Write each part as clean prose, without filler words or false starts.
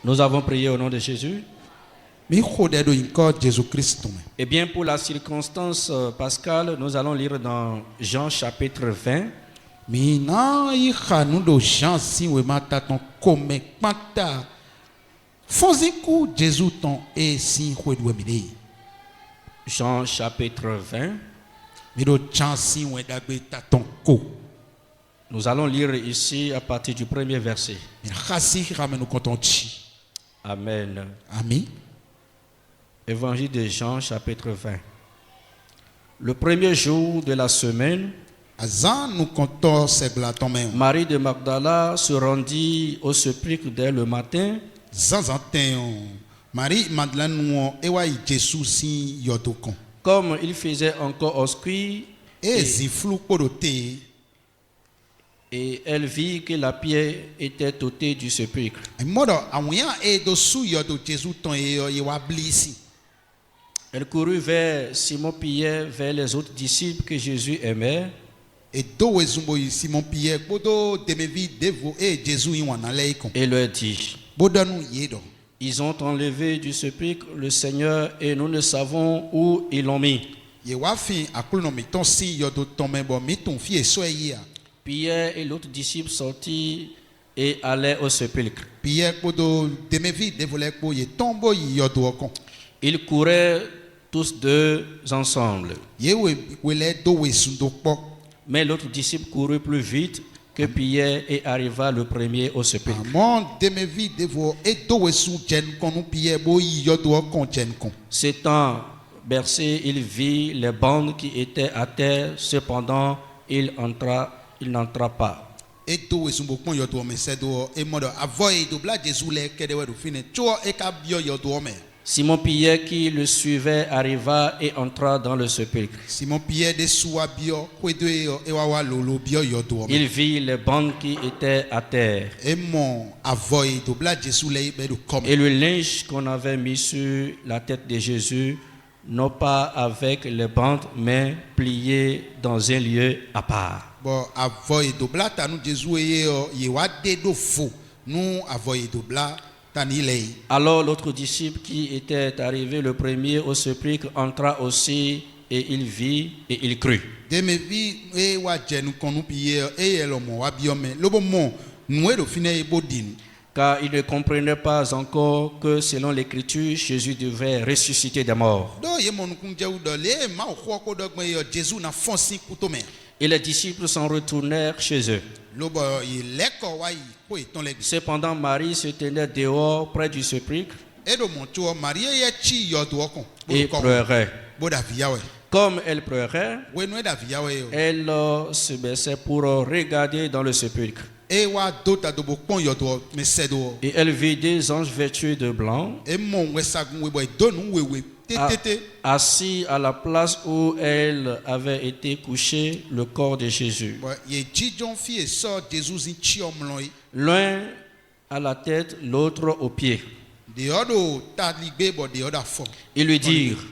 Nous avons prié au nom de Jésus. Eh bien, pour la circonstance pascale, nous allons lire dans Jean chapitre 20. Jean chapitre 20. Nous allons lire ici à partir du premier verset. Amen. Amen. Évangile de Jean chapitre 20. Le premier jour de la semaine, Marie de Magdala se rendit au sépulcre dès le matin. Comme il faisait encore obscur, et elle vit que la pierre était ôtée du sépulcre. Elle courut vers Simon-Pierre, vers les autres disciples que Jésus aimait. Et leur dit: ils ont enlevé du sépulcre le Seigneur et nous ne savons où ils l'ont mis. Pierre et l'autre disciple sortirent et allaient au sépulcre. Ils couraient tous deux ensemble. Mais l'autre disciple courut plus vite que Pierre et arriva le premier au sépulcre. S'étant bercé, il vit les bandes qui étaient à terre, cependant il n'entra pas. Simon-Pierre qui le suivait arriva et entra dans le sépulcre. Il vit les bandes qui étaient à terre et le linge qu'on avait mis sur la tête de Jésus, non pas avec les bandes, mais plié dans un lieu à part. Alors l'autre disciple qui était arrivé le premier au sépulcre entra aussi et il vit et il crut. Car il ne comprenait pas encore que selon l'Écriture, Jésus devait ressusciter des morts. Et les disciples s'en retournèrent chez eux. Cependant, Marie se tenait dehors près du sépulcre et pleurait. Comme elle pleurait, elle se baissait pour regarder dans le sépulcre. Et elle vit des anges vêtus de blanc assis à la place où elle avait été couchée, le corps de Jésus. L'un à la tête, l'autre aux pieds. Ils lui dirent: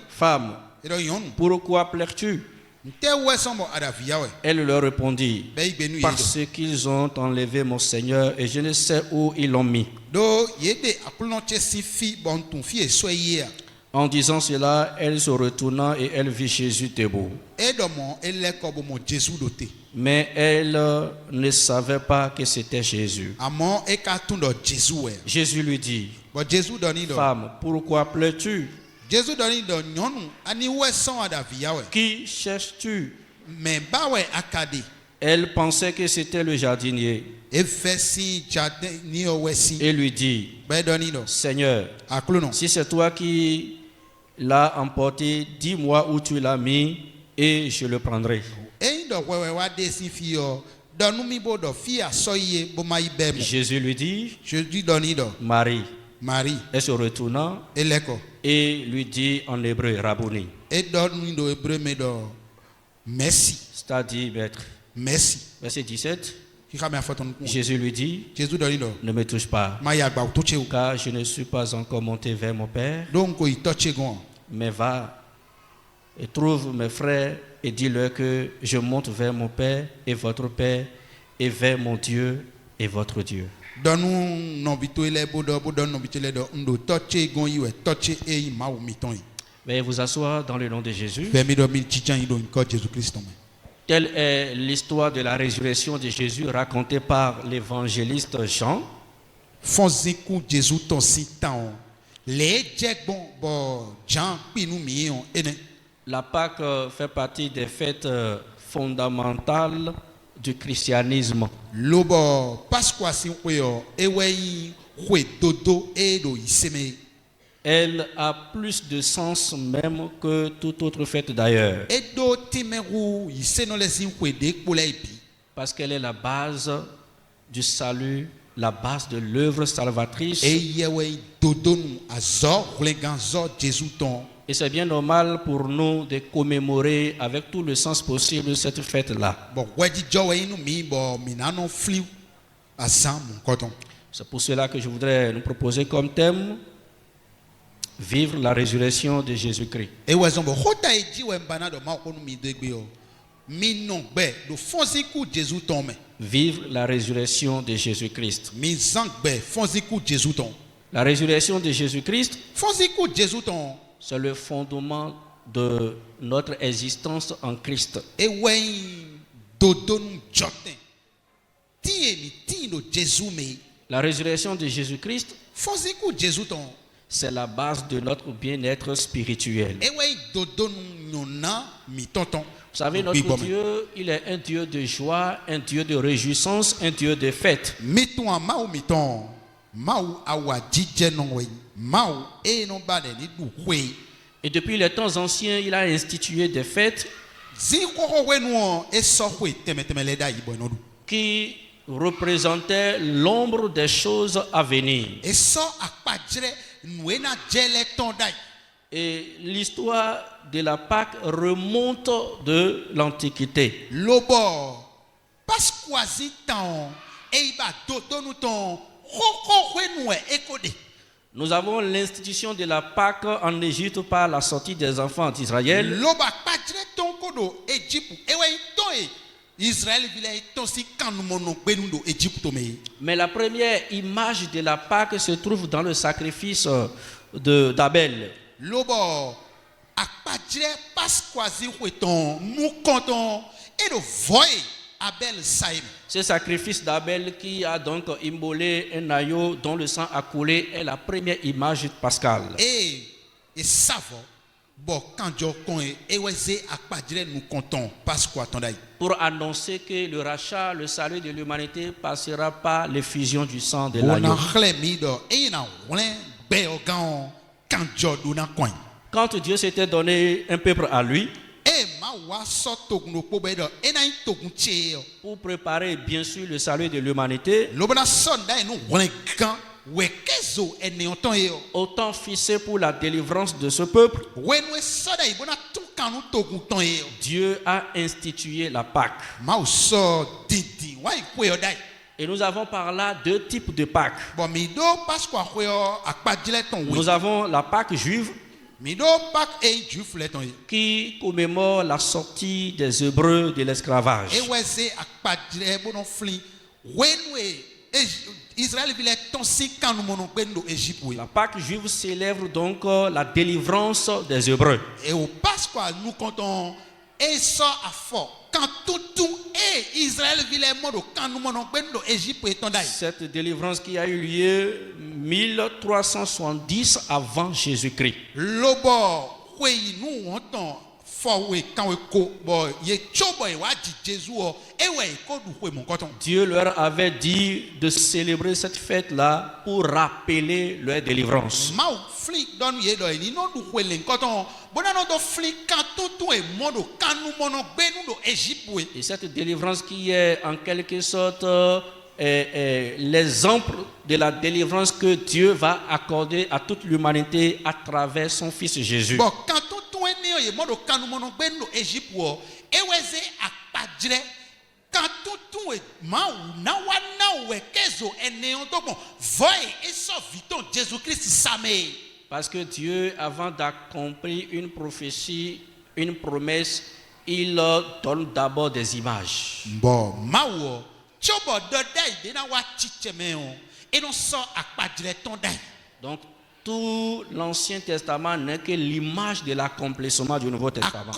femme, pourquoi pleures-tu? Elle leur répondit: parce qu'ils ont enlevé mon Seigneur et je ne sais où ils l'ont mis. En disant cela, elle se retourna et elle vit Jésus debout. Mais elle ne savait pas que c'était Jésus. Jésus lui dit: femme, pourquoi pleures-tu? Qui cherches-tu? Elle pensait que c'était le jardinier. Et lui dit: Seigneur, si c'est toi qui l'as emporté, dis-moi où tu l'as mis et je le prendrai. Jésus lui dit: Marie. Elle se retourna et lui dit en hébreu: Rabouni. C'est-à-dire maître. Verset 17. Jésus lui dit: ne me touche pas, car je ne suis pas encore monté vers mon Père, mais va et trouve mes frères et dis-leur que je monte vers mon Père et votre Père et vers mon Dieu et votre Dieu. Veuillez vous asseoir dans le nom de Jésus. Telle est l'histoire de la résurrection de Jésus racontée par l'évangéliste Jean. La Pâque fait partie des fêtes fondamentales du christianisme. Elle a plus de sens même que toute autre fête d'ailleurs. Parce qu'elle est la base du salut, la base de l'œuvre salvatrice. Et c'est bien normal pour nous de commémorer avec tout le sens possible cette fête-là. C'est pour cela que je voudrais nous proposer comme thème vivre la résurrection de Jésus-Christ. Vivre la résurrection de Jésus-Christ. La résurrection de Jésus-Christ, c'est le fondement de notre existence en Christ. La résurrection de Jésus-Christ, c'est la base de notre bien-être spirituel. Vous savez, notre Dieu, il est un Dieu de joie, un Dieu de réjouissance, un Dieu de fête. Et depuis les temps anciens, il a institué des fêtes qui représentaient l'ombre des choses à venir. Et l'histoire de la Pâque remonte de l'Antiquité. Nous avons l'institution de la Pâque en Égypte par la sortie des enfants d'Israël. Mais la première image de la Pâque se trouve dans le sacrifice d'Abel. Ce sacrifice d'Abel qui a donc immolé un agneau dont le sang a coulé est la première image pascale. Pour annoncer que le rachat, le salut de l'humanité passera par l'effusion du sang de l'agneau. Quand Dieu s'était donné un peuple à lui, pour préparer bien sûr le salut de l'humanité, autant fixé pour la délivrance de ce peuple, Dieu a institué la Pâque. Et nous avons par là deux types de Pâques. Nous avons la Pâque juive qui commémore la sortie des Hébreux de l'esclavage. La Pâque juive célèbre donc la délivrance des Hébreux. Et au Pasqua, nous comptons cette délivrance qui a eu lieu 1370 avant Jésus-Christ. Dieu leur avait dit de célébrer cette fête-là pour rappeler leur délivrance. Et cette délivrance qui est en quelque sorte l'exemple de la délivrance que Dieu va accorder à toute l'humanité à travers son Fils Jésus. Parce que Dieu, avant d'accomplir une prophétie, une promesse, il donne d'abord des images. Donc, tout l'Ancien Testament n'est que l'image de l'accomplissement du Nouveau Testament.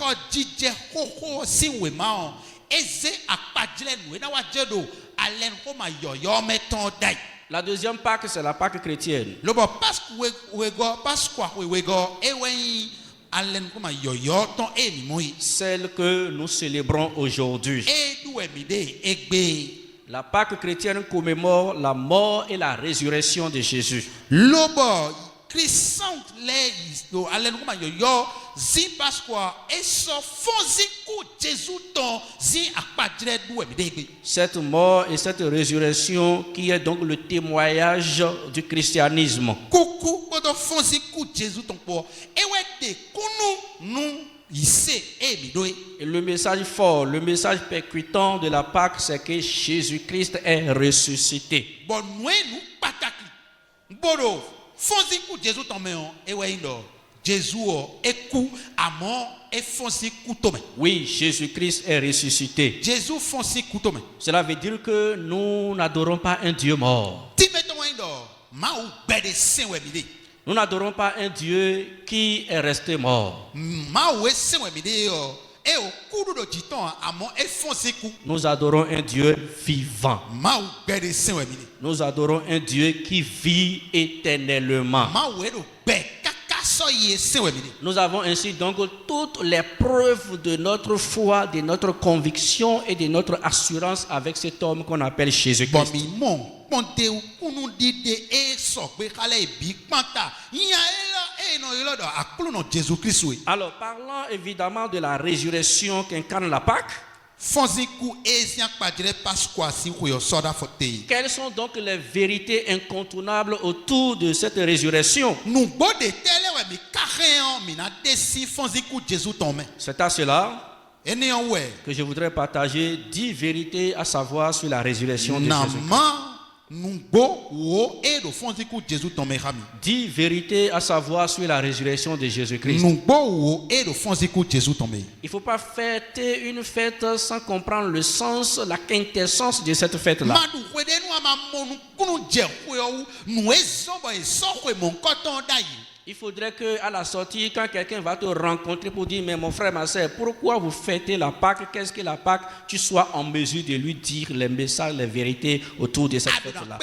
La deuxième Pâque, c'est la Pâque chrétienne. Celle que nous célébrons aujourd'hui. La Pâque chrétienne commémore la mort et la résurrection de Jésus. Cette mort et cette résurrection qui est donc le témoignage du christianisme. Et le message fort, le message percutant de la Pâque, c'est que Jésus-Christ est ressuscité. Oui, Jésus-Christ est ressuscité. Cela veut dire que nous n'adorons pas un Dieu mort. Nous n'adorons pas un Dieu qui est resté mort. Nous adorons un Dieu vivant. Nous adorons un Dieu qui vit éternellement. Nous avons ainsi donc toutes les preuves de notre foi, de notre conviction et de notre assurance avec cet homme qu'on appelle Jésus-Christ. Alors, parlant évidemment de la résurrection qu'incarne la Pâque, quelles sont donc les vérités incontournables autour de cette résurrection? C'est à cela que je voudrais partager 10 vérités à savoir sur la résurrection de Jésus-Christ. 10 vérités à savoir sur la résurrection de Jésus-Christ. Il ne faut pas fêter une fête sans comprendre le sens, la quintessence de cette fête-là. Il faudrait qu'à la sortie, quand quelqu'un va te rencontrer pour dire, mais mon frère, ma soeur, pourquoi vous fêtez la Pâque? Qu'est-ce que la Pâque? Tu sois en mesure de lui dire les messages, les vérités autour de cette fête-là.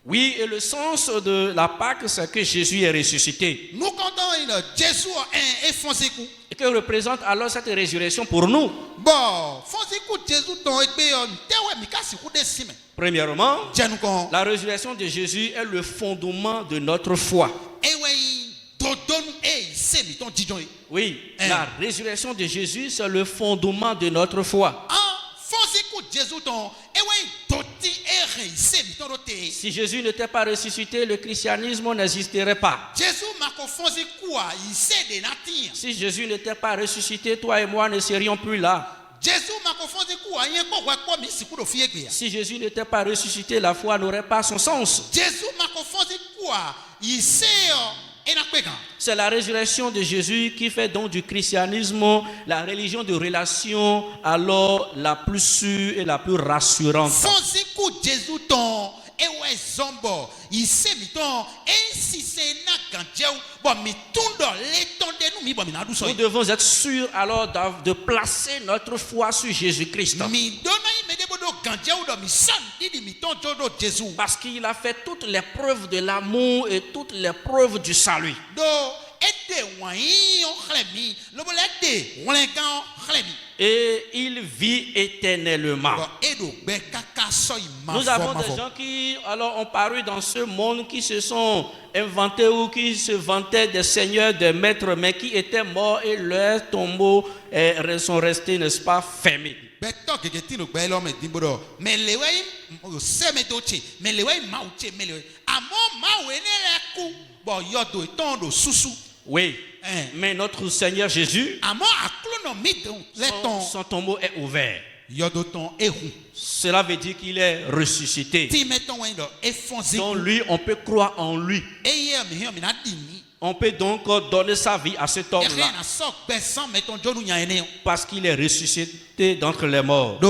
Oui, et le sens de la Pâque, c'est que Jésus est ressuscité. Et que représente alors cette résurrection pour nous? Premièrement, la résurrection de Jésus est le fondement de notre foi. Oui, la résurrection de Jésus, c'est le fondement de notre foi. Si Jésus n'était pas ressuscité, le christianisme n'existerait pas. Si Jésus n'était pas ressuscité, toi et moi ne serions plus là. Si Jésus n'était pas ressuscité, la foi n'aurait pas son sens. C'est la résurrection de Jésus qui fait donc du christianisme la religion de relation alors la plus sûre et la plus rassurante. Nous devons être sûrs alors de placer notre foi sur Jésus-Christ. Parce qu'il a fait toutes les preuves de l'amour et toutes les preuves du salut. Et il vit éternellement. Nous avons des gens qui alors ont paru dans ce monde qui se sont inventés ou qui se vantaient des seigneurs, des maîtres, mais qui étaient morts et leurs tombeaux sont restés, n'est-ce pas, fermés. Oui, mais notre Seigneur Jésus, son tombeau est ouvert. Cela veut dire qu'il est ressuscité. Donc lui, on peut croire en lui. On peut donc donner sa vie à cet homme-là parce qu'il est ressuscité d'entre les morts.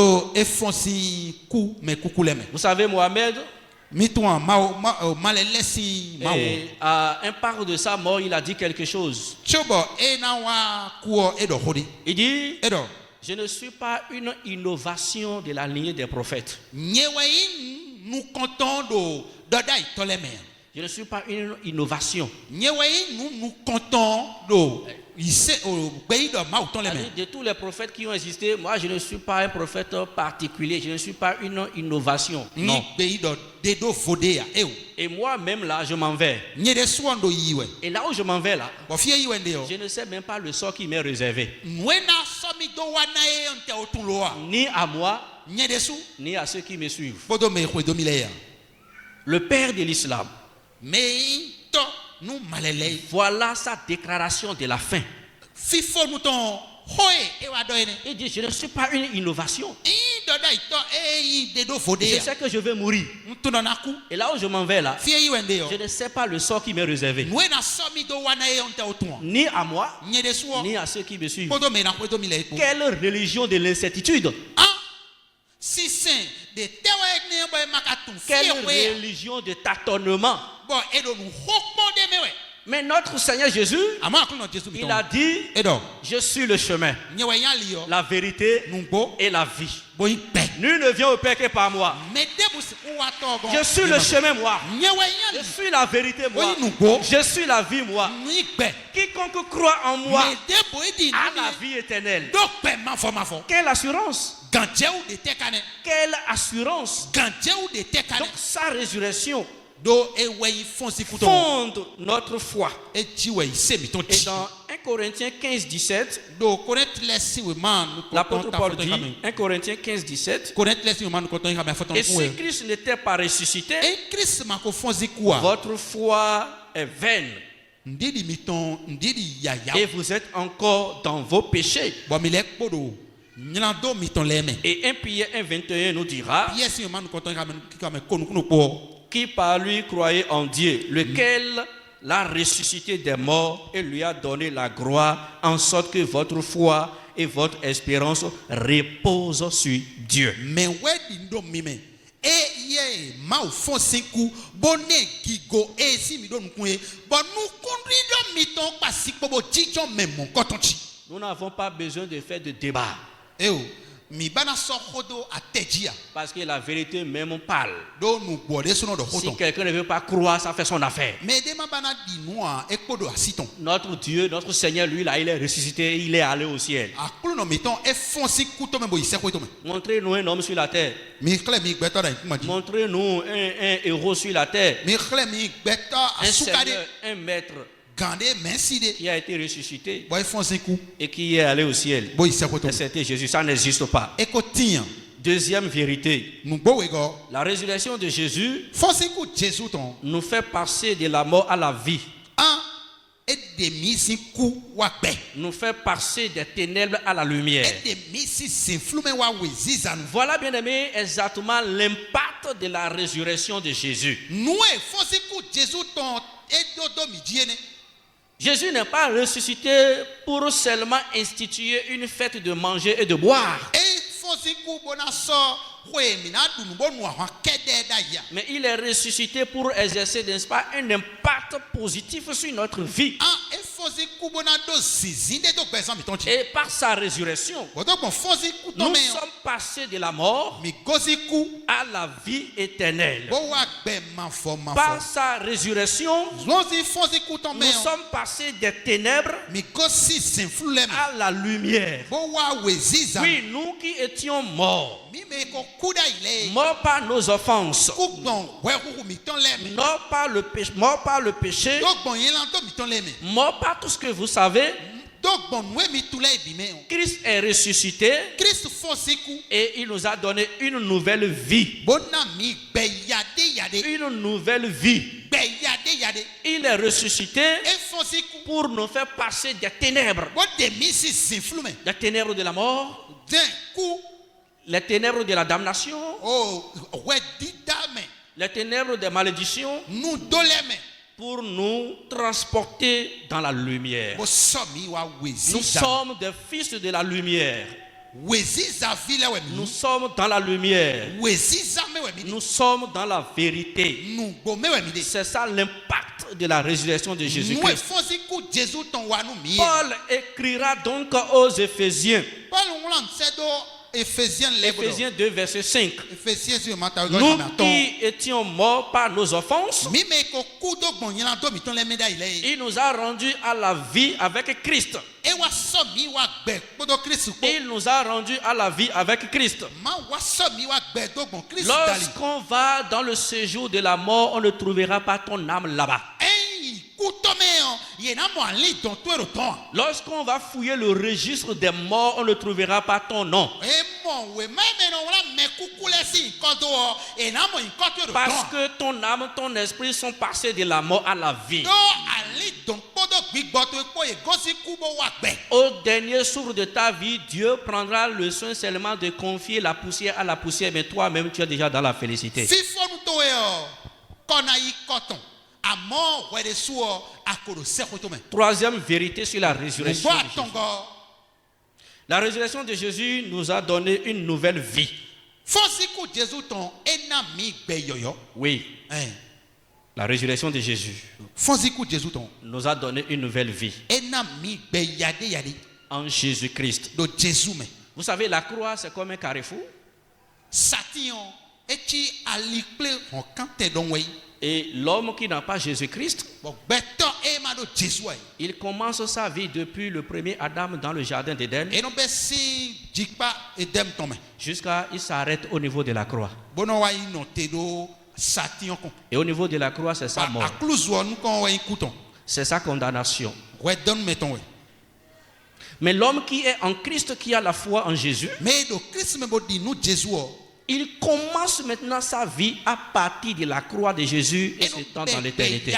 Vous savez, Mohamed, à un part de sa mort, il a dit quelque chose. Il dit: je ne suis pas une innovation de la lignée des prophètes. Je ne suis pas une innovation. De tous les prophètes qui ont existé, moi je ne suis pas un prophète particulier. Je ne suis pas une innovation. Non. Et moi-même là, je m'en vais. Et là où je m'en vais là, je ne sais même pas le sort qui m'est réservé. Ni à moi, ni à ceux qui me suivent. Le père de l'islam, voilà sa déclaration de la fin. Il dit: je ne suis pas une innovation. Je sais que je vais mourir. Et là où je m'en vais là, je ne sais pas le sort qui m'est réservé. Ni à moi, ni à ceux qui me suivent. Quelle religion de l'incertitude! Quelle religion de tâtonnement! Mais notre Seigneur Jésus, il a dit: je suis le chemin, la vérité et la vie. Nul ne vient au Père que par moi. Je suis le chemin, moi. Je suis la vérité, moi. Je suis la vie, moi. Quiconque croit en moi a la vie éternelle. Quelle assurance! Quelle assurance! Donc sa résurrection fonde notre foi. Et dans 1 Corinthiens 15, 17, l'apôtre Paul dit, 1 Corinthiens 15, 17, et si Christ n'était pas ressuscité, votre foi est vaine. Et vous êtes encore dans vos péchés. Et 1 Pierre 1, 21 nous dira: qui par lui croyait en Dieu, lequel l'a ressuscité des morts et lui a donné la gloire, en sorte que votre foi et votre espérance reposent sur Dieu. Nous n'avons pas besoin de faire de débat. Parce que la vérité même parle. Si quelqu'un ne veut pas croire, ça fait son affaire. Notre Dieu, notre Seigneur, lui là, il est ressuscité, il est allé au ciel. Montrez-nous un homme sur la terre. Montrez-nous un héros sur la terre. Un Seigneur, un maître qui a été ressuscité et qui est allé au ciel. C'était Jésus, ça n'existe pas. Deuxième vérité, la résurrection de Jésus nous fait passer de la mort à la vie. Nous fait passer des ténèbres à la lumière. Voilà, bien aimé, exactement l'impact de la résurrection de Jésus. Jésus n'est pas ressuscité pour seulement instituer une fête de manger et de boire. Mais il est ressuscité pour exercer, n'est-ce pas, un impact positif sur notre vie. Et par sa résurrection, nous sommes passés de la mort à la vie éternelle. Par sa résurrection, nous sommes passés des ténèbres à la lumière. Oui, nous qui étions morts, morts par nos offenses, morts par le péché, morts par tout ce que vous savez. Christ est ressuscité et il nous a donné une nouvelle vie. Une nouvelle vie. Il est ressuscité pour nous faire passer des ténèbres. Des ténèbres de la mort, les ténèbres de la damnation, les ténèbres des malédictions, pour nous transporter dans la lumière. Nous sommes des fils de la lumière. Nous sommes dans la lumière. Nous sommes dans la vérité. C'est ça l'impact de la résurrection de Jésus-Christ. Paul écrira donc aux Éphésiens. Éphésiens 2, verset 5. Nous qui étions morts par nos offenses, il nous a rendus à la vie avec Christ. Il nous a rendus à la vie avec Christ. Lorsqu'on va dans le séjour de la mort, on ne trouvera pas ton âme là-bas. Lorsqu'on va fouiller le registre des morts, on ne trouvera pas ton nom. Parce que ton âme, ton esprit sont passés de la mort à la vie. Au dernier souffle de ta vie, Dieu prendra le soin seulement de confier la poussière à la poussière, mais toi-même tu es déjà dans la félicité. Troisième vérité sur la résurrection de Jésus. La résurrection de Jésus nous a donné une nouvelle vie. Oui. La résurrection de Jésus nous a donné une nouvelle vie en Jésus-Christ. Vous savez, la croix, c'est comme un carrefour. Et l'homme qui n'a pas Jésus-Christ, il commence sa vie depuis le premier Adam dans le jardin d'Éden jusqu'à il s'arrête au niveau de la croix. Et au niveau de la croix, c'est sa mort. C'est sa condamnation. Mais l'homme qui est en Christ, qui a la foi en Jésus, il commence maintenant sa vie à partir de la croix de Jésus et s'étend dans l'éternité.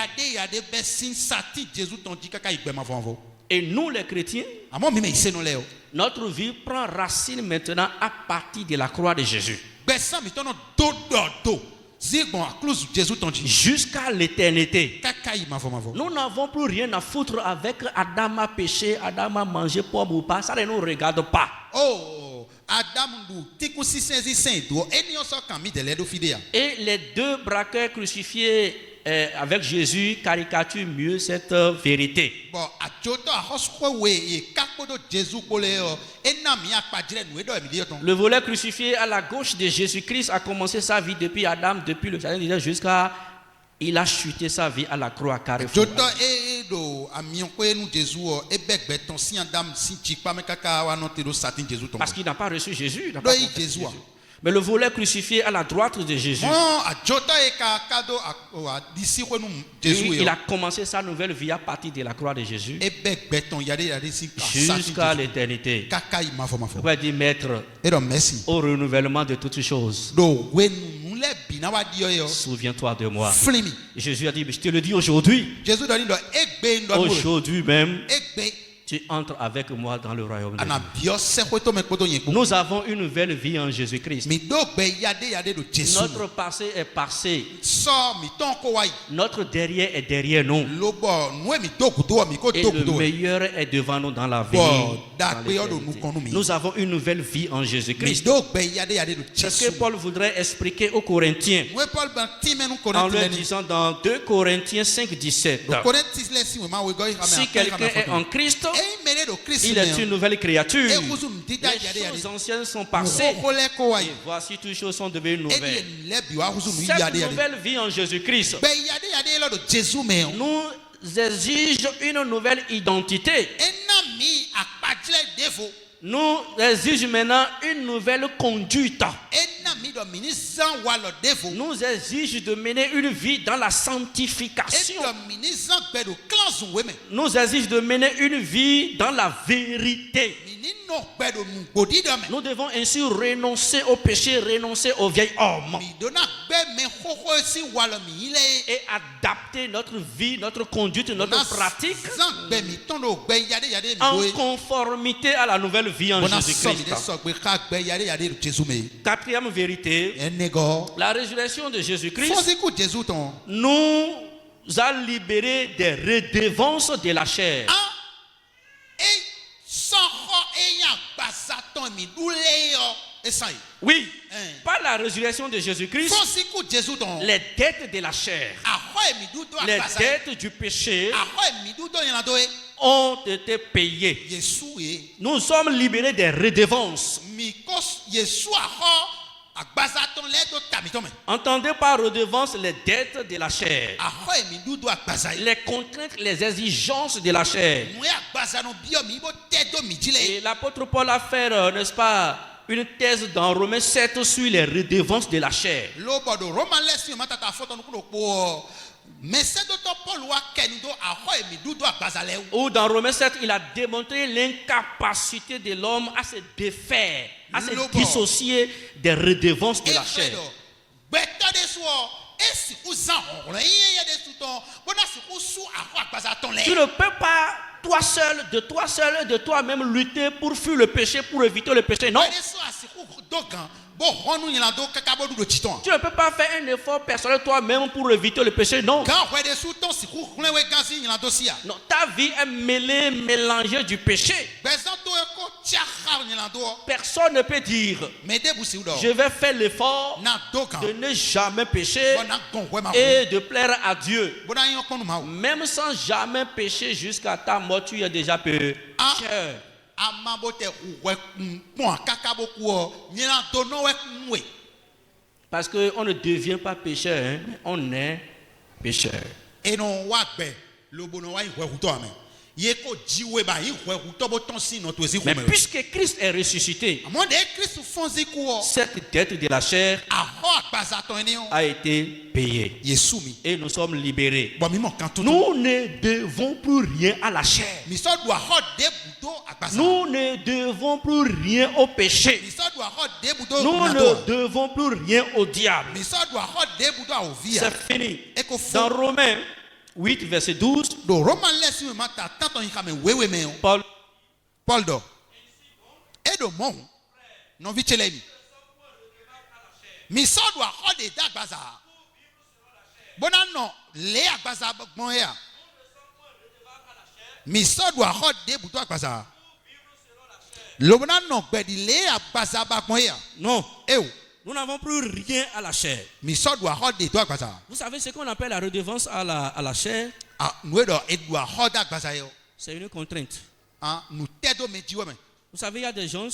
Et nous les chrétiens, notre vie prend racine maintenant à partir de la croix de Jésus. Jusqu'à l'éternité. Nous n'avons plus rien à foutre avec Adam a péché, Adam a mangé pomme ou pas. Ça ne nous regarde pas. Et les deux braqueurs crucifiés avec Jésus caricaturent mieux cette vérité. Le volet crucifié à la gauche de Jésus-Christ a commencé sa vie depuis Adam, depuis le jardin jusqu'à il a chuté sa vie à la croix carrefour. Parce qu'il n'a pas reçu Jésus. Il n'a pas confessé Jésus. Mais le volet crucifié à la droite de Jésus, il a commencé sa nouvelle vie à partir de la croix de Jésus jusqu'à l'éternité. On va dire maître au renouvellement de toutes choses. Souviens-toi de moi. Jésus a dit, je te le dis aujourd'hui. Aujourd'hui même, tu entres avec moi dans le royaume de Dieu. Nous avons une nouvelle vie en Jésus-Christ. Notre passé est passé. Notre derrière est derrière nous. Et le meilleur est devant nous dans la vie. Nous avons une nouvelle vie en Jésus-Christ. C'est ce que Paul voudrait expliquer aux Corinthiens en leur disant dans 2 Corinthiens 5, 17. Si quelqu'un est en Christ, il est une nouvelle créature. Les choses anciennes sont passées et voici toutes choses sont devenues nouvelles. Cette nouvelle vie en Jésus-Christ nous exige une nouvelle identité. Nous exige maintenant une nouvelle conduite. nous exige de mener une vie dans la sanctification. Nous exige de mener une vie dans la vérité. Nous devons ainsi renoncer au péché, renoncer au vieil homme et adapter notre vie, notre conduite, notre pratique en conformité à la nouvelle vie en Jésus-Christ. Quatrième vérité, la résurrection de Jésus-Christ nous a libérés des redevances de la chair. Oui, par la résurrection de Jésus-Christ, les dettes de la chair, les dettes du péché ont été payées. Nous sommes libérés des redevances. Entendez par redevance les dettes de la chair, les contraintes, les exigences de la chair. Et l'apôtre Paul a fait, n'est-ce pas, une thèse dans Romains 7 sur les redevances de la chair. Ou dans Romains 7, il a démontré l'incapacité de l'homme à se défaire, à se dissocier des redevances de la chair. Tu ne peux pas de toi-même lutter pour fuir le péché, pour éviter le péché, non. Tu ne peux pas faire un effort personnel toi-même pour éviter le péché, non. Non, ta vie est mélangée du péché. Personne ne peut dire je vais faire l'effort de ne jamais pécher et de plaire à Dieu. Même sans jamais pécher jusqu'à ta mort, tu es déjà pécheur. Parce qu'on ne devient pas pécheur, hein, on est pécheur. Mais puisque Christ est ressuscité, cette dette de la chair a été payée et nous sommes libérés. Nous ne devons plus rien à la chair. Nous ne devons plus rien au péché. Nous ne devons plus rien au diable. C'est fini. Dans Romains 8, verset 12, Paul non. Nous n'avons plus rien à la chair. Vous savez ce qu'on appelle la redevance à la chair? C'est une contrainte. Vous savez, il y a des gens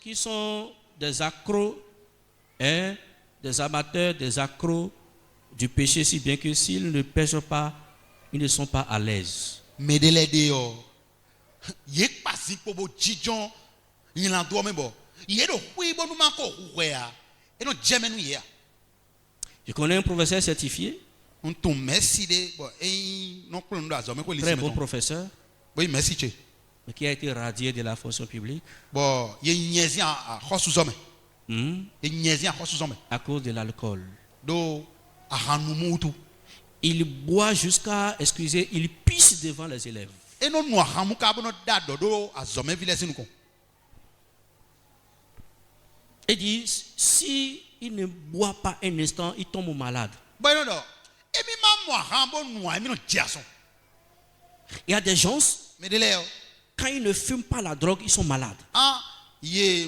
qui sont des accros, hein, des amateurs, des accros du péché, si bien que s'ils ne pêchent pas, ils ne sont pas à l'aise. Je connais un professeur certifié, très bon professeur, mais qui a été radié de la fonction publique à cause de l'alcool. Il boit jusqu'à, excusez, il pisse devant les élèves. Il dit, si il ne boit pas un instant, il tombe malade. Il y a des gens, quand ils ne fument pas la drogue, ils sont malades. Il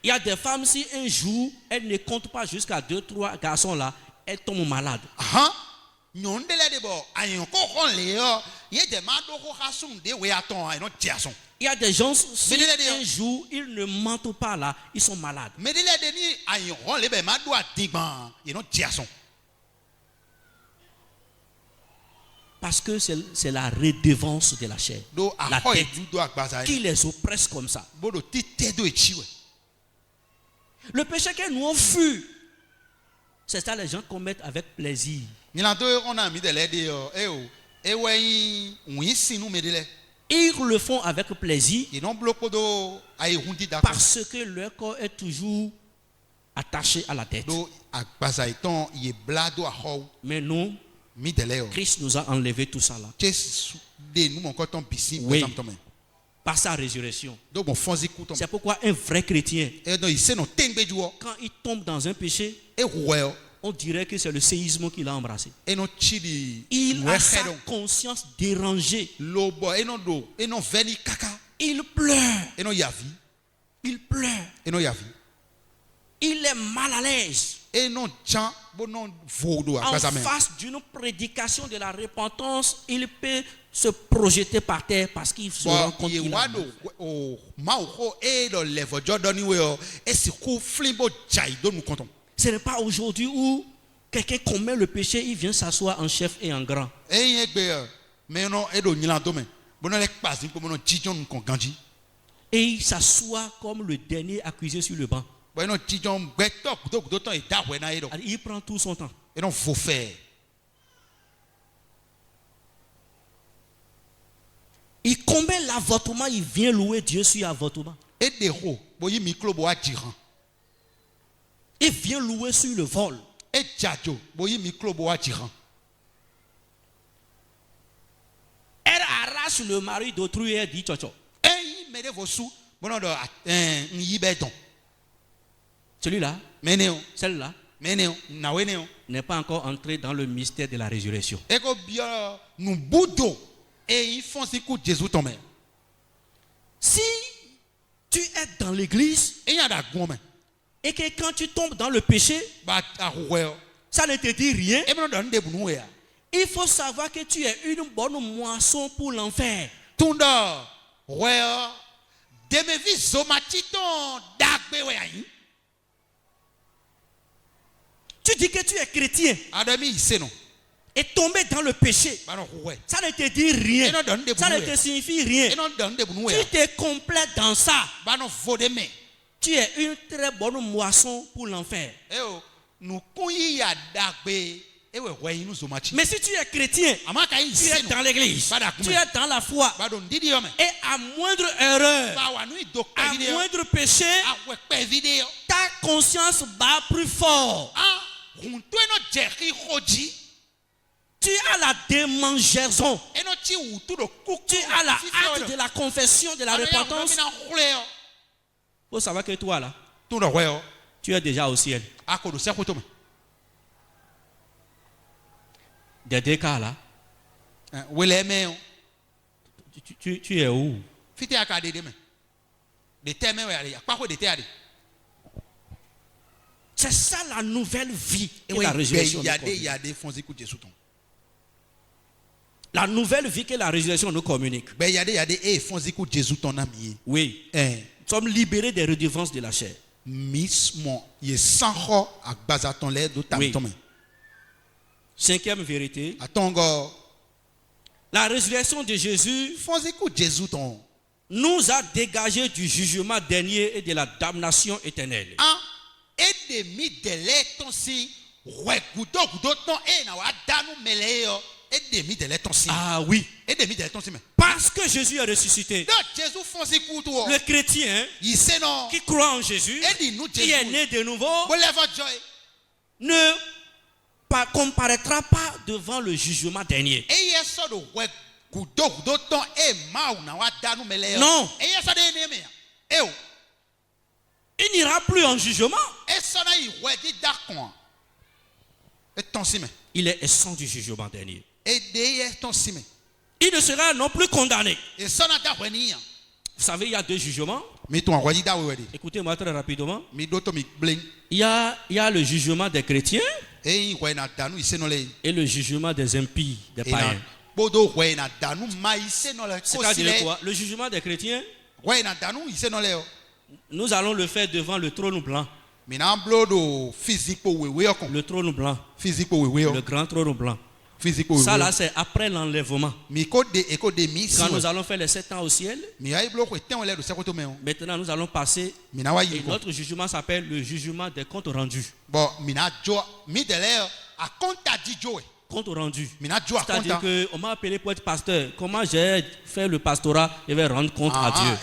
y a des femmes, si un jour, elles ne comptent pas jusqu'à 2-3 garçons là, elles tombent malades. Il y a des gens, si un jour ils ne mentent pas là, ils sont malades. Parce que c'est la redevance de la chair, la tête, qui les oppresse comme ça. Le péché que nous on fuit, c'est ça les gens commettent avec plaisir. Ils le font avec plaisir parce que leur corps est toujours attaché à la tête. Mais nous, Christ nous a enlevé tout ça là. Oui, par sa résurrection. C'est pourquoi un vrai chrétien, quand il tombe dans un péché, on dirait que c'est le séisme qu'il a embrassé. Il a sa conscience dérangée. Il pleure. Il pleure. Il est mal à l'aise. En face d'une prédication de la repentance, il peut se projeter par terre parce qu'il se rend compte qu'il a mal. Ce n'est pas aujourd'hui où quelqu'un commet le péché, il vient s'asseoir en chef et en grand. Et il s'assoit comme le dernier accusé sur le banc. Il prend tout son temps. Il commet l'avortement, il vient louer Dieu sur l'avortement. Il vient louer sur le vol. Elle arrache le mari d'autrui et elle dit tchocho. Celui-là, celle-là, n'est pas encore entré dans le mystère de la résurrection. Si tu es dans l'église et que quand tu tombes dans le péché, ça ne te dit rien, il faut savoir que tu es une bonne moisson pour l'enfer. Tu dis que tu es chrétien et tomber dans le péché, ça ne te dit rien, ça ne te signifie rien. Tu te complètes dans ça. Tu es une très bonne moisson pour l'enfer. Mais si tu es chrétien, tu es dans l'église, tu es dans la foi, et à moindre erreur, à moindre péché, ta conscience bat plus fort. Tu as la démangeaison. Tu as la hâte de la confession, de la repentance. Il faut savoir que toi là, tu es déjà au ciel. Des deux cas là, tu es où? C'est ça la nouvelle vie et la résurrection. La nouvelle vie que la résurrection nous communique. Oui. Nous sommes libérés des redevances de la chair. Oui. Cinquième vérité. La résurrection de Jésus nous a dégagés du jugement dernier et de la damnation éternelle. Ah oui. Parce que Jésus est ressuscité. Le chrétien qui croit en Jésus, qui est né de nouveau, ne comparaîtra pas devant le jugement dernier. Non. Il n'ira plus en jugement. Il est exempt du jugement dernier. Il ne sera non plus condamné. Vous savez, il y a deux jugements. Écoutez-moi très rapidement. Il y a le jugement des chrétiens et le jugement des impies, des païens. C'est-à-dire quoi? Le jugement des chrétiens, nous allons le faire devant le trône blanc. Le trône blanc. Le grand trône blanc. Ça là, c'est après l'enlèvement. Quand nous allons faire les 7 ans au ciel, maintenant nous allons passer, et notre jugement s'appelle le jugement des comptes rendus. Compte rendu. C'est-à-dire qu'on m'a appelé pour être pasteur. Comment j'ai fait le pastorat, je vais rendre compte à Dieu.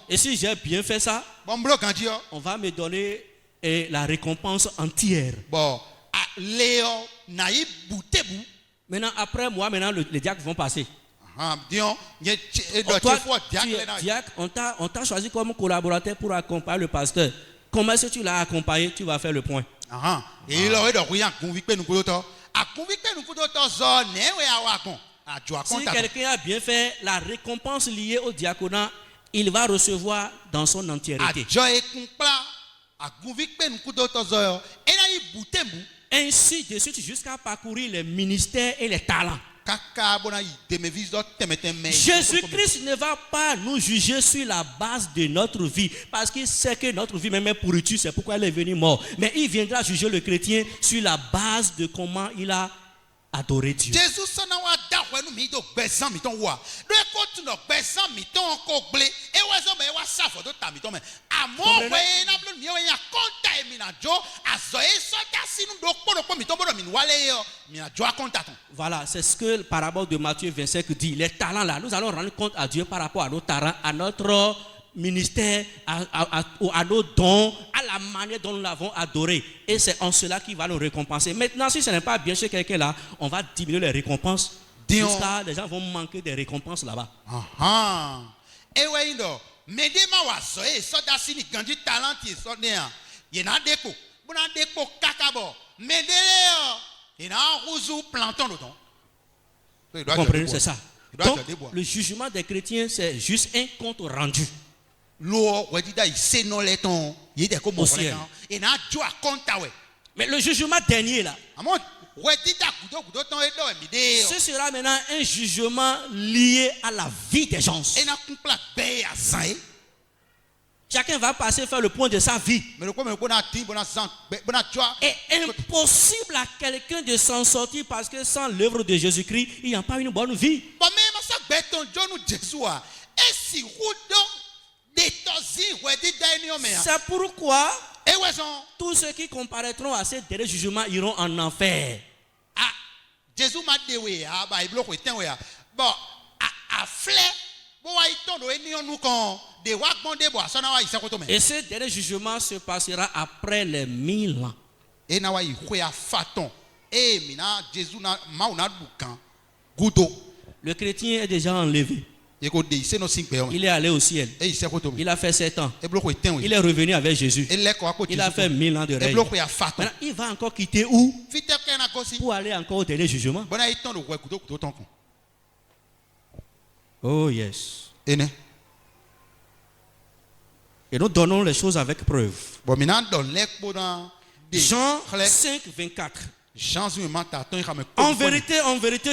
Et si j'ai bien fait ça, on va me donner la récompense entière. Maintenant, après moi, les diacres vont passer. Toi, diacre, on t'a choisi comme collaborateur pour accompagner le pasteur. Comment est-ce que tu l'as accompagné? Tu vas faire le point. Si quelqu'un a bien fait la récompense liée au diaconat, il va recevoir dans son entièreté. Ainsi de suite jusqu'à parcourir les ministères et les talents. Jésus-Christ ne va pas nous juger sur la base de notre vie, parce qu'il sait que notre vie même est pourriture, c'est pourquoi il est venu mort. Mais il viendra juger le chrétien sur la base de comment il a adoré Dieu. Voilà, c'est ce que le parabole de Matthieu 25 dit. Les talents là, nous allons rendre compte à Dieu par rapport à nos talents, à notre ministère, à nos dons, à la manière dont nous l'avons adoré. Et c'est en cela qu'il va nous récompenser. Maintenant, si ce n'est pas bien chez quelqu'un là, on va diminuer les récompenses. Jusqu'à les gens vont manquer des récompenses là-bas. Vous comprenez, c'est ça. Donc, le jugement des chrétiens, c'est juste un compte rendu. Mais le jugement dernier là, ce sera maintenant un jugement lié à la vie des gens. Chacun va passer faire le point de sa vie. Et impossible à quelqu'un de s'en sortir, parce que sans l'œuvre de Jésus-Christ, il n'y a pas une bonne vie. C'est pourquoi tous ceux qui comparaîtront à ces derniers jugements iront en enfer. Et ce dernier jugement se passera après les 1000 ans. Le chrétien est déjà enlevé. Il est allé au ciel. Il a fait 7 ans. Il est revenu avec Jésus. Il a fait 1000 ans de règne. Maintenant, il va encore quitter où? Pour aller encore au dernier jugement. Oh yes. Et nous donnons les choses avec preuve. Jean 5, 24. En vérité,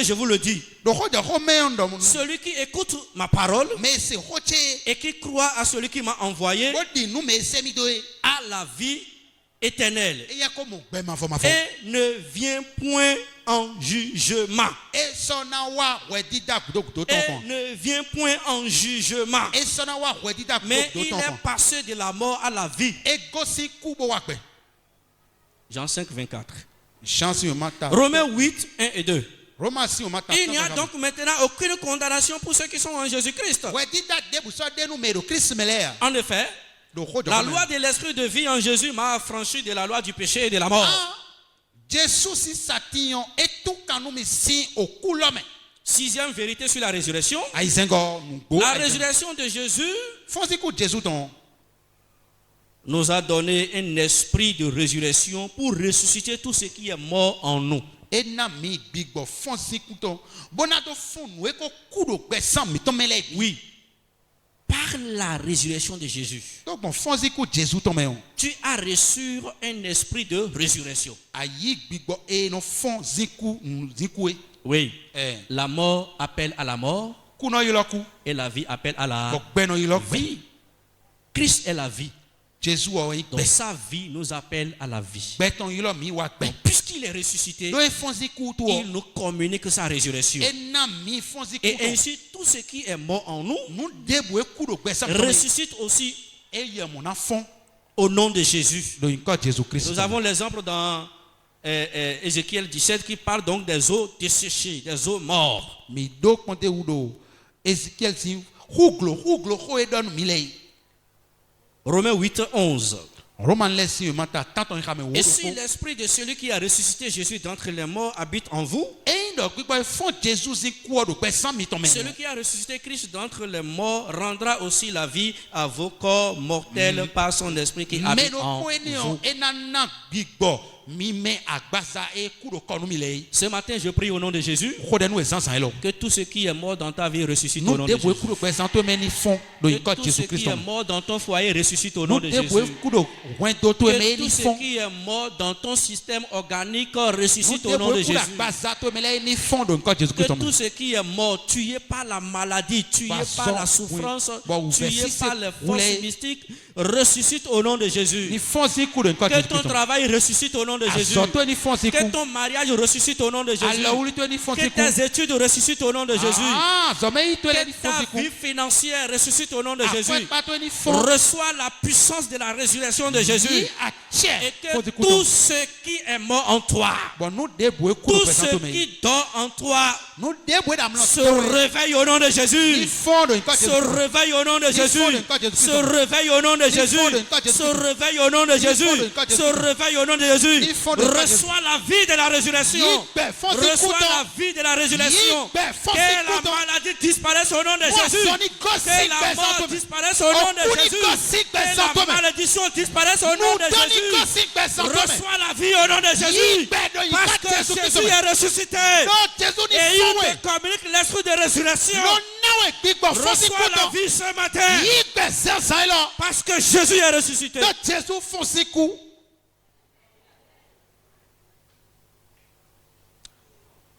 je vous le dis, celui qui écoute ma parole et qui croit à celui qui m'a envoyé a la vie éternelle et ne vient point en jugement. Et ne vient point en jugement, mais il est passé de la mort à la vie. Jean 5, 24. Romains 8, 1 et 2. Il n'y a donc maintenant aucune condamnation pour ceux qui sont en Jésus-Christ. En effet, la loi de l'esprit de vie en Jésus m'a affranchi de la loi du péché et de la mort. Sixième vérité sur la résurrection. La résurrection de Jésus nous a donné un esprit de résurrection pour ressusciter tout ce qui est mort en nous. Oui. Par la résurrection de Jésus, tu as reçu un esprit de résurrection. Oui. La mort appelle à la mort et la vie appelle à la vie. Christ est la vie. Donc sa vie nous appelle à la vie. Puisqu'il est ressuscité, il nous communique sa résurrection. Et ainsi, tout ce qui est mort en nous ressuscite aussi au nom de Jésus. Nous avons l'exemple dans Ézéchiel 17 qui parle donc des eaux desséchées, des eaux mortes. Romains 8, 11. Et si l'esprit de celui qui a ressuscité Jésus d'entre les morts habite en vous, celui qui a ressuscité Christ d'entre les morts rendra aussi la vie à vos corps mortels par son esprit qui habite en vous. Ce matin, je prie au nom de Jésus que tout ce qui est mort dans ta vie ressuscite au nom de Jésus. Que tout ce qui est mort dans ton foyer ressuscite au nom de Jésus. Que tout ce qui est mort dans ton système organique ressuscite au nom de Jésus. Que tout ce qui est mort, tué par la maladie, tué par la souffrance, tué par les forces mystiques, ressuscite au nom de Jésus. Que ton travail ressuscite au nom de Jésus. Que ton mariage ressuscite au nom de Jésus. Que tes études ressuscitent au nom de Jésus. Que ta vie financière ressuscite au nom de Jésus. Reçois la puissance de la résurrection de Jésus. Et que tout ce qui est mort en toi, tout ce qui dort en toi, se réveille au nom de Jésus. Se réveille au nom de Jésus. Se réveille au nom de Jésus. Se réveille au nom de Jésus. Se réveille au nom de Jésus. Reçois la vie de la résurrection. Reçois la vie de la résurrection. Que la maladie disparaisse au nom de Jésus. Que la mort disparaisse au nom de Jésus. Que la malédiction disparaisse au nom de Jésus. Reçois la vie au nom de Jésus. Parce que Jésus est ressuscité. Et il te communique l'esprit de résurrection. Reçois la vie ce matin. Parce que Jésus est ressuscité.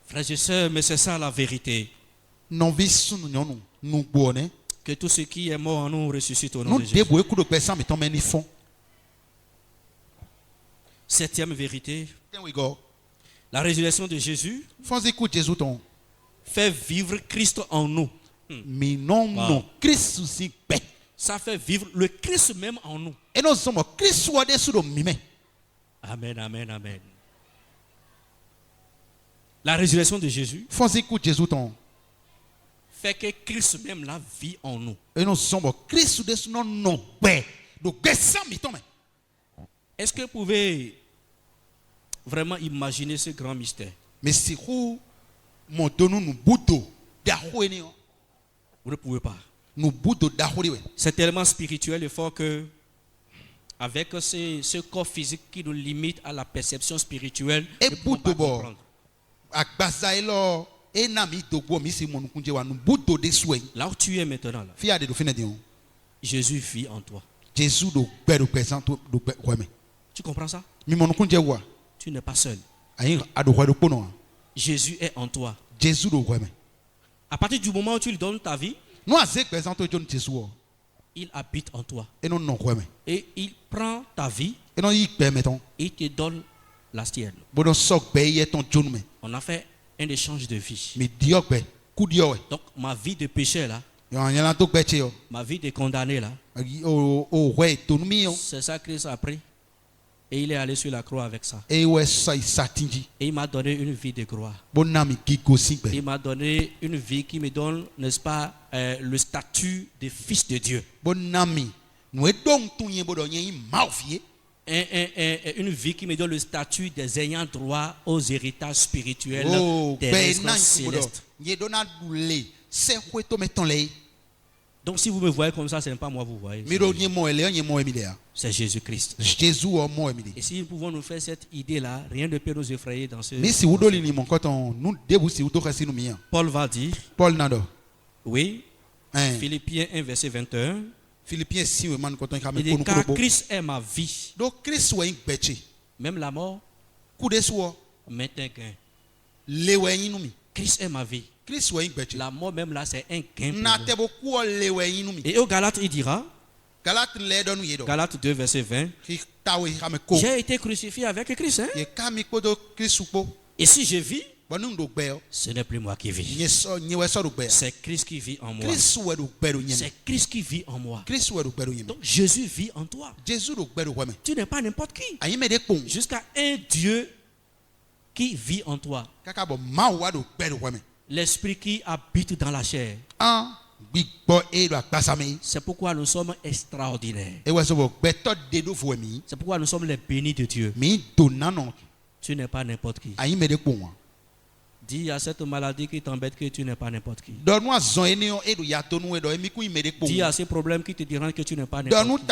Frères et sœurs, mais c'est ça la vérité. Que tout ce qui est mort en nous ressuscite au nom de Jésus. Septième vérité. La résurrection de Jésus fait vivre Christ en nous. Wow. Ça fait vivre le Christ même en nous. Amen, amen, amen. La résurrection de Jésus fait que Christ même la vie en nous. Est-ce que vous pouvez vraiment imaginer ce grand mystère? Vous ne pouvez pas. C'est tellement spirituel et fort que avec ce corps physique qui nous limite à la perception spirituelle, nous ne pouvons pas comprendre. Là où tu es maintenant, là, Jésus vit en toi. Tu comprends ça? Tu n'es pas seul. Jésus est en toi. À partir du moment où tu lui donnes ta vie, il habite en toi. Et il prend ta vie et il te donne la sienne. On a fait un échange de vie. Donc ma vie de péché là, ma vie de condamné là, c'est ça que Christ a pris. Et il est allé sur la croix avec ça. Et il m'a donné une vie de gloire. Il m'a donné une vie qui me donne, n'est-ce pas, le statut de fils de Dieu. Une vie qui me donne le statut des ayants droit aux héritages spirituels terrestres célestes. Donc si vous me voyez comme ça, ce n'est pas moi vous voyez. C'est Jésus-Christ. Et si nous pouvons nous faire cette idée-là, rien ne peut nous effrayer dans ce... Paul va dire... Oui. Philippiens 1, verset 21. Il dit, car Christ est ma vie. Même la mort m'est un gain. Christ est ma vie. La mort même là, c'est un gain pour moi. Et au Galates, il dira, Galates 2, verset 20. J'ai été crucifié avec Christ. Hein? Et si je vis, ce n'est plus moi qui vis. C'est Christ qui vit en moi. C'est Christ qui vit en moi. Donc Jésus vit en toi. Tu n'es pas n'importe qui. Jusqu'à un Dieu qui vit en toi. L'esprit qui habite dans la chair. C'est pourquoi nous sommes extraordinaires. C'est pourquoi nous sommes les bénis de Dieu. Tu n'es pas n'importe qui. Dis à cette maladie qui t'embête que tu n'es pas n'importe qui. Dis à ces problèmes qui te dérangent que tu n'es pas n'importe qui.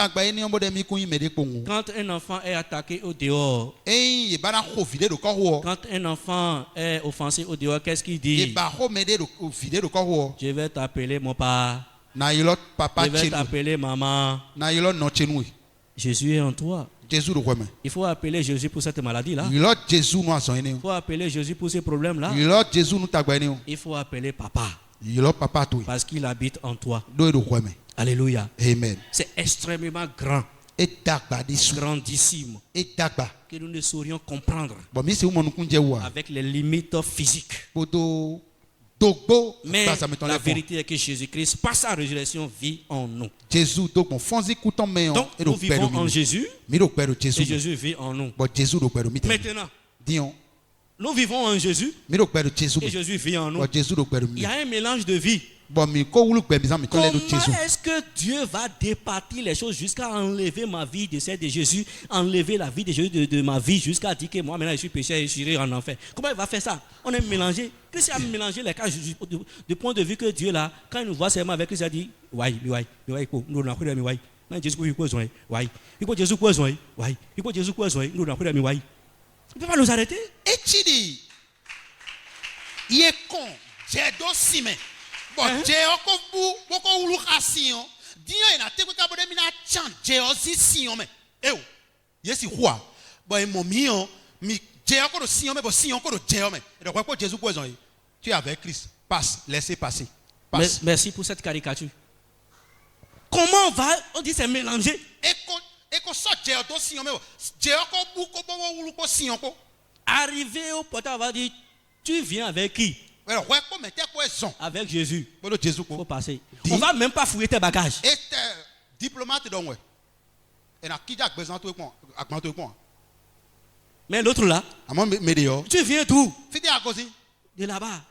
Quand un enfant est attaqué au dehors, quand un enfant est offensé au dehors, qu'est-ce qu'il dit? Je vais t'appeler mon papa. Je vais t'appeler maman. Jésus est en toi. Il faut appeler Jésus pour cette maladie-là. Il faut appeler Jésus pour ces problèmes-là. Il faut appeler papa. Parce qu'il habite en toi. Alléluia. Amen. C'est extrêmement grand. Grandissime. Que nous ne saurions comprendre avec les limites physiques. Mais la vérité est que Jésus-Christ, par sa résurrection, vit en nous. Donc nous vivons en Jésus et Jésus vit en nous. Maintenant, nous vivons en Jésus et Jésus vit en nous. Il y a un mélange de vie. Comment est-ce que Dieu va départir les choses jusqu'à enlever ma vie de celle de Jésus, enlever la vie de Jésus de ma vie jusqu'à dire que moi maintenant je suis pécheur et je serai en enfer? Comment il va faire ça? On est mélangé. Christ a mélangé les cas du point de vue que Dieu là, quand il nous voit seulement avec Christ, il a dit il ne peut pas nous arrêter. Il est con. J'ai dossier. Bon, j'ai encore beaucoup de l'occasion. Dis-moi, il y a des gens qui ont j'ai aussi sion mais. Eh oh, yes quoi? Bon, mon mien, mais j'ai encore sion mais bon sion encore j'ai mais. Donc quoi Jésus quoi ont? Tu es avec Christ. Passe, laissez passer. Passe. Merci pour cette caricature. Comment on va on dit c'est mélangé? Et qu'on sort j'ai encore sion mais bon. J'ai encore beaucoup sion quoi. Arrivé au portail, on va dire tu viens avec qui? Avec Jésus. Il faut passer. On ne va même pas fouiller tes bagages. Et diplomate donc. Mais l'autre là, tu viens d'où? De là-bas.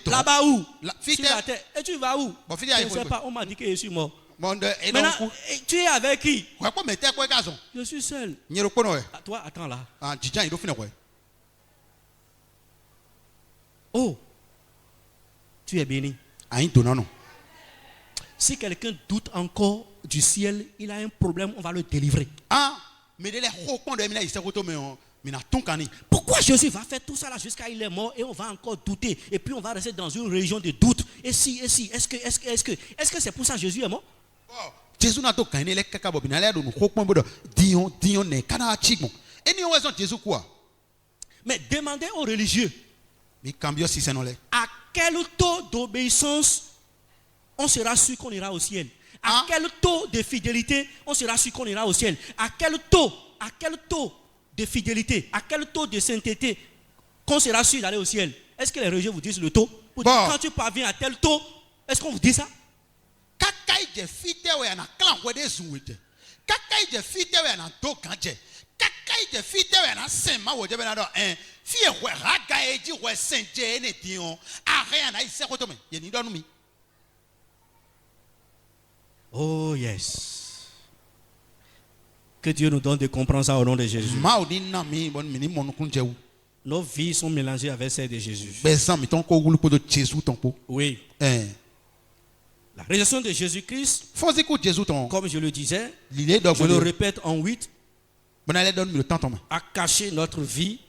Là-bas où? Sur la terre. Et tu vas où? Je ne sais pas, on m'a dit que je suis mort. Maintenant, tu es avec qui? Je suis seul. Toi, attends là. Oh, tu es béni. Si quelqu'un doute encore du ciel, il a un problème, on va le délivrer. Pourquoi Jésus va faire tout ça là jusqu'à il est mort et on va encore douter et puis on va rester dans une région de doute? Et si, est-ce que c'est pour ça que Jésus est mort? Jésus n'a pas gagné les cacabots. Mais demandez aux religieux à quel taux d'obéissance on sera sûr qu'on ira au ciel. À quel taux de fidélité on sera sûr qu'on ira au ciel. À quel taux de fidélité, à quel taux de sainteté qu'on sera sûr d'aller au ciel. Est-ce que les religieux vous disent le taux? Quand tu parviens à tel taux, est-ce qu'on vous dit ça? Oh yes. Que Dieu nous donne de comprendre ça au nom de Jésus. Nos vies sont mélangées avec celles de Jésus. Oui. La résurrection de Jésus-Christ, comme je le disais, je le répète en 8, a caché notre vie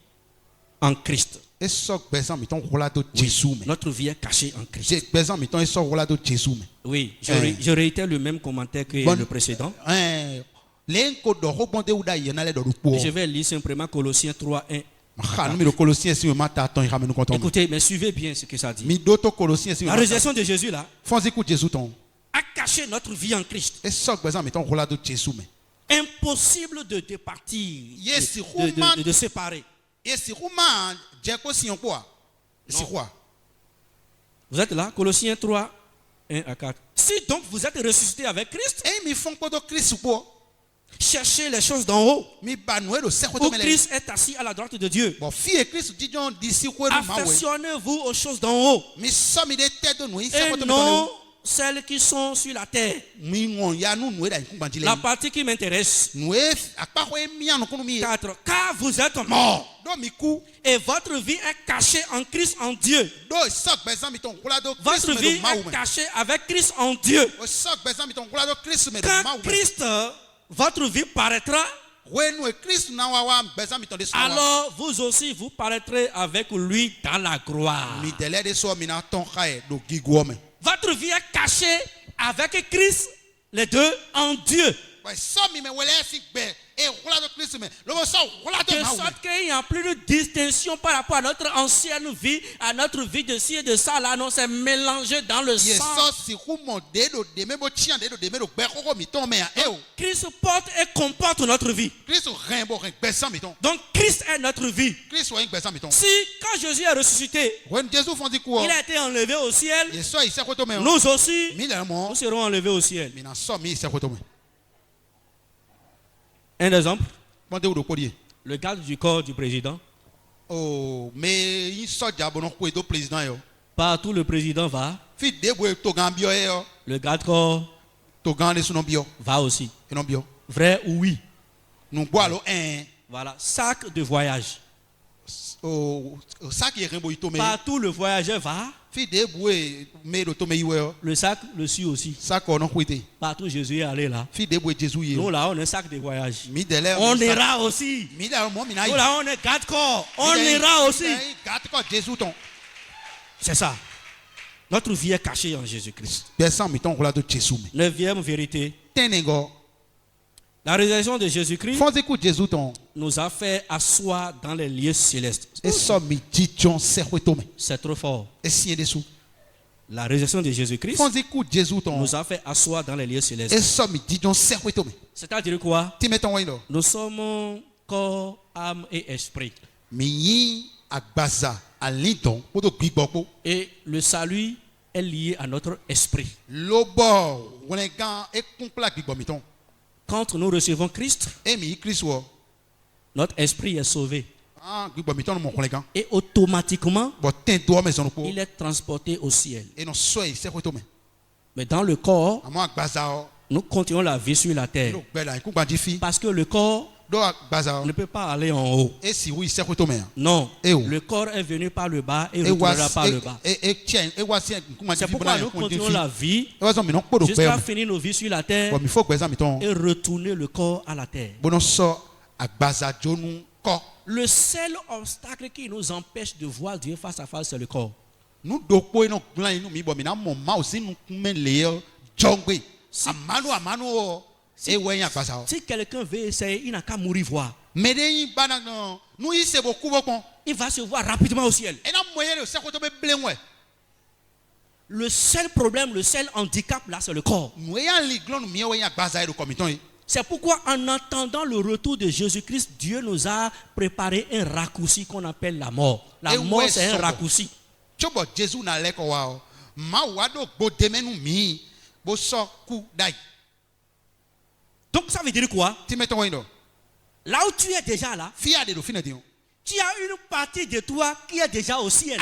en Christ. Oui, notre vie est cachée en Christ. Oui, je réitère le même commentaire que le précédent. Je vais lire simplement Colossiens 3, 1. Écoutez, mais suivez bien ce que ça dit. La résurrection de Jésus là a cacher notre vie en Christ. Impossible de départir, de séparer. Non. Vous êtes là, Colossiens 3, 1 à 4. Si donc vous êtes ressuscité avec Christ, cherchez les choses d'en haut, où Christ est assis à la droite de Dieu. Affectionnez-vous aux choses d'en haut et non celles qui sont sur la terre. La partie qui m'intéresse. 4. Car vous êtes morts et votre vie est cachée en Christ en Dieu. Votre vie est cachée avec Christ en Dieu. Quand Christ, votre vie paraîtra, alors vous aussi vous paraîtrez avec lui dans la gloire. Votre vie est cachée avec Christ, les deux en Dieu. De sorte qu'il n'y a plus de distinction par rapport à notre ancienne vie, à notre vie de ci et de ça. Là, non, c'est mélangé dans le sang. Christ porte et comporte notre vie. Donc Christ est notre vie. Si quand Jésus est ressuscité, il a été enlevé au ciel, nous aussi, nous serons enlevés au ciel. Un exemple. Le garde du corps du président. Partout le président va. Le garde-corps va aussi. Vrai ou oui? Voilà. Sac de voyage. Partout le voyageur va. Le sac le suit aussi. Partout Jésus est allé là. Nous là on est sac de voyage. On ira aussi. Nous là on est garde-corps. On ira aussi. C'est ça. Notre vie est cachée en Jésus-Christ. 9e vérité. La résurrection de Jésus-Christ nous a fait asseoir dans les lieux célestes. C'est trop fort. La résurrection de Jésus-Christ nous a fait asseoir dans les lieux célestes. C'est-à-dire quoi? Nous sommes corps, âme et esprit. Et le salut est lié à notre esprit. Quand nous recevons Christ, notre esprit est sauvé. Et automatiquement, il est transporté au ciel. Mais dans le corps, nous continuons la vie sur la terre. Parce que le corps ne peut pas aller en haut. Non, le corps est venu par le bas et retournera par le bas. C'est pourquoi nous continuons la vie jusqu'à finir nos vies sur la terre et retourner le corps à la terre. Le seul obstacle qui nous empêche de voir Dieu face à face, c'est le corps. Si quelqu'un veut essayer, il n'a qu'à mourir voir. Il va se voir rapidement au ciel. Le seul problème, le seul handicap là, c'est le corps. C'est pourquoi en attendant le retour de Jésus-Christ, Dieu nous a préparé un raccourci qu'on appelle la mort. La mort, c'est un raccourci. Donc ça veut dire quoi? Là où tu es déjà là, tu as une partie de toi qui est déjà au ciel.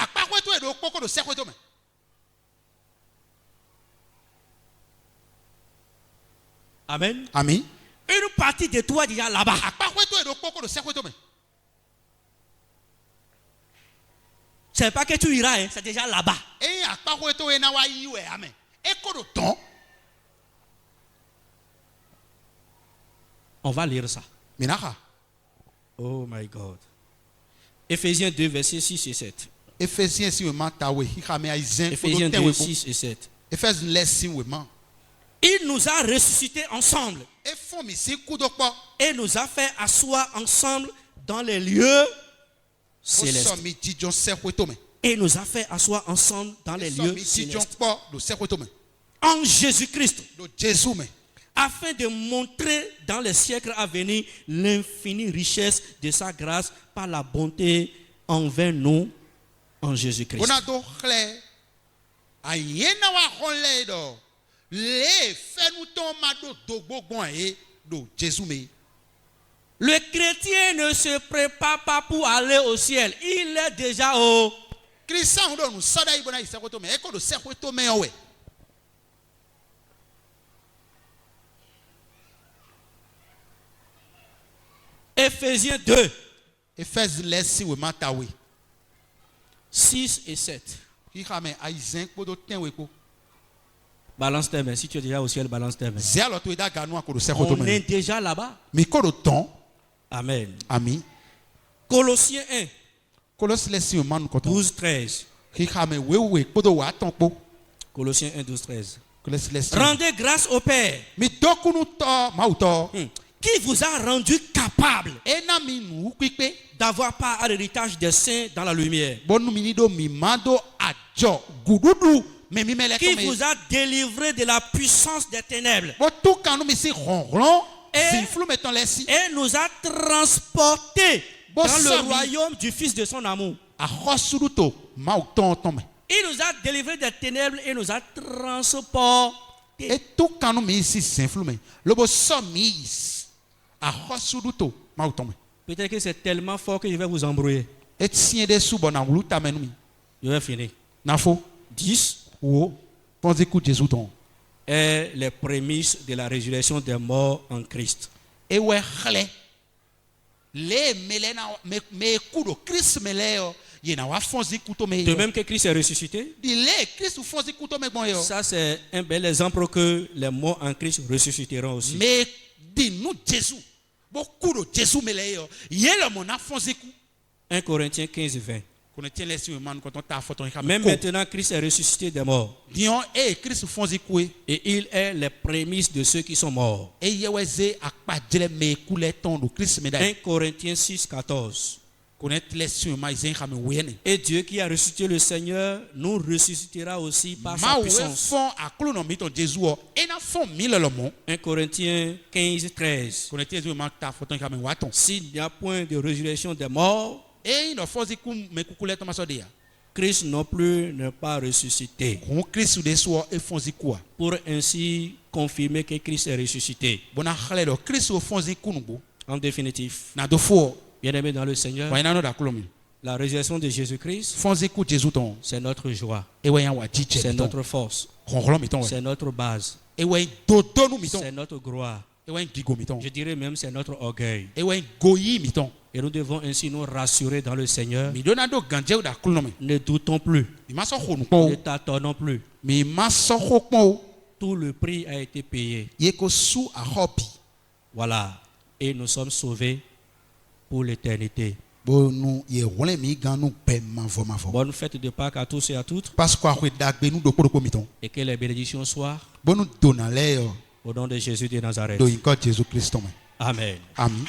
Amen. Amen. Une partie de toi déjà là-bas. C'est pas que tu iras, hein, c'est déjà là-bas. On va lire ça. Oh my God. Éphésiens 2, versets 6 et 7. Éphésiens 2, 6 et 7. Il nous a ressuscités ensemble et nous a fait asseoir ensemble dans les lieux célestes. Et nous a fait asseoir ensemble dans les lieux célestes. en Jésus-Christ, afin de montrer dans les siècles à venir l'infinie richesse de sa grâce par la bonté envers nous en Jésus-Christ. Le chrétien ne se prépare pas pour aller au ciel. Il est déjà au Éphésiens 2, 6 et 7. Balance tes mains. Si tu es déjà au ciel, balance tes mains. On est déjà là-bas. Amen. Amen. Colossiens 1, 12, 13. Colossiens 1, 12, 13. Rendez grâce au Père qui vous a rendu capable d'avoir part à l'héritage des saints dans la lumière, qui vous a délivré de la puissance des ténèbres et nous a transportés dans le royaume du Fils de son amour. Il nous a délivrés des ténèbres et nous a transportés. Peut-être que c'est tellement fort que je vais vous embrouiller. Je vais finir. 10 est les prémices de la résurrection des morts en Christ. De même que Christ est ressuscité, ça c'est un bel exemple que les morts en Christ ressusciteront aussi. 1 Corinthiens 15, 20. Même maintenant, Christ est ressuscité des morts. Et il est les prémices de ceux qui sont morts. 1 Corinthiens 6, 14. Et Dieu qui a ressuscité le Seigneur nous ressuscitera aussi par sa puissance. 1 Corinthiens 15, 13. S'il n'y a point de résurrection des morts, Christ non plus n'est pas ressuscité. Pour ainsi confirmer que Christ est ressuscité. En définitif, bien-aimés dans le Seigneur, la résurrection de Jésus-Christ, c'est notre joie, c'est notre force, c'est notre base, c'est notre gloire. Je dirais même c'est notre orgueil. Et nous devons ainsi nous rassurer dans le Seigneur. Ne doutons plus. Ne tâtonnons plus. Tout le prix a été payé. Voilà. Et nous sommes sauvés pour l'éternité. Bonne fête de Pâques à tous et à toutes. Et que les bénédictions soient au nom de Jésus de Nazareth. Amen. Amen.